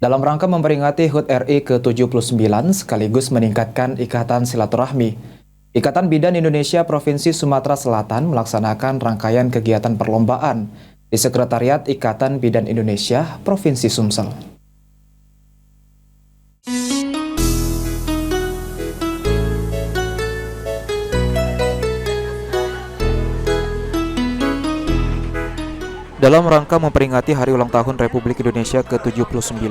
Dalam rangka memperingati HUT RI ke-79 sekaligus meningkatkan ikatan silaturahmi, Ikatan Bidan Indonesia Provinsi Sumatera Selatan melaksanakan rangkaian kegiatan perlombaan di Sekretariat Ikatan Bidan Indonesia Provinsi Sumsel. Dalam rangka memperingati Hari Ulang Tahun Republik Indonesia ke-79,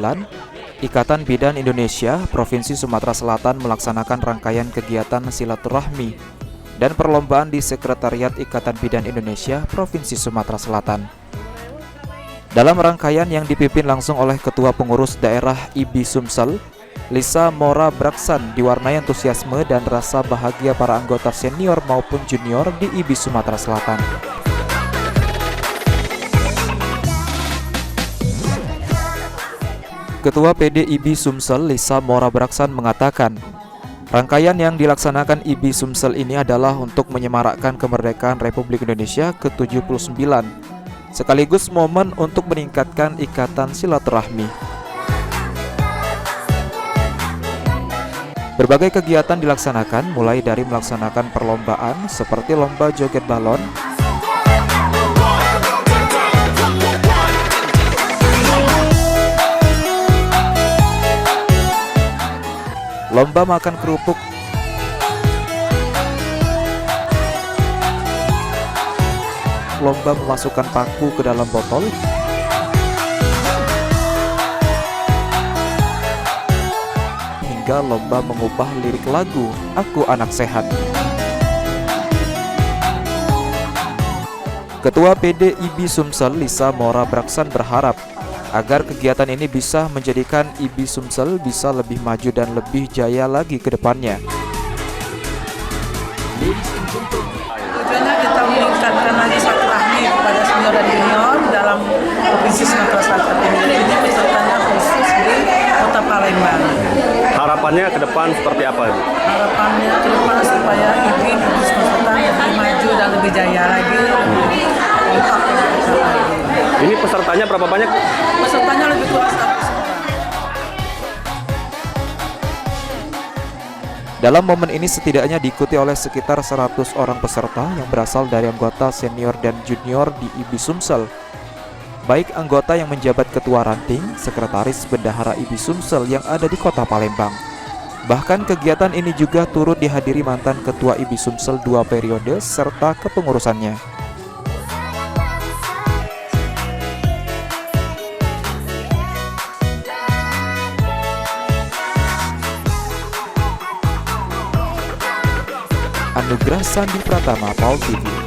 Ikatan Bidan Indonesia Provinsi Sumatera Selatan melaksanakan rangkaian kegiatan silaturahmi dan perlombaan di Sekretariat Ikatan Bidan Indonesia Provinsi Sumatera Selatan. Dalam rangkaian yang dipimpin langsung oleh Ketua Pengurus Daerah IBI Sumsel, Lisa Mora Braksan, diwarnai antusiasme dan rasa bahagia para anggota senior maupun junior di IBI Sumatera Selatan. Ketua PDIBI Sumsel Lisa Mora Braksan mengatakan, rangkaian yang dilaksanakan IBI Sumsel ini adalah untuk menyemarakkan kemerdekaan Republik Indonesia ke-79, sekaligus momen untuk meningkatkan ikatan silaturahmi. Berbagai kegiatan dilaksanakan, mulai dari melaksanakan perlombaan seperti lomba joget balon, lomba makan kerupuk, lomba memasukkan paku ke dalam botol, hingga lomba mengubah lirik lagu Aku Anak Sehat. Ketua PDIBI Sumsel Lisa Mora Braksan berharap agar kegiatan ini bisa menjadikan IBI Sumsel bisa lebih maju dan lebih jaya lagi ke depannya. Tujuannya kita meningkatkan lagi silaturahmi kepada senior dan junior dalam Provinsi Sumatera Selatan ini. Ini pesertanya khusus di Kota Palembang. Harapannya ke depan seperti apa? Harapannya ke depan supaya IBI Sumatera Selatan lebih maju dan lebih jaya lagi, lebih kompak lagi. Ini pesertanya berapa banyak? Pesertanya lebih kurang 100 orang. Dalam momen ini setidaknya diikuti oleh sekitar 100 orang peserta yang berasal dari anggota senior dan junior di IBI Sumsel. Baik anggota yang menjabat ketua ranting, sekretaris bendahara IBI Sumsel yang ada di Kota Palembang. Bahkan kegiatan ini juga turut dihadiri mantan ketua IBI Sumsel 2 periode serta kepengurusannya. Anugerah Sandi Pratama, PAUL TV.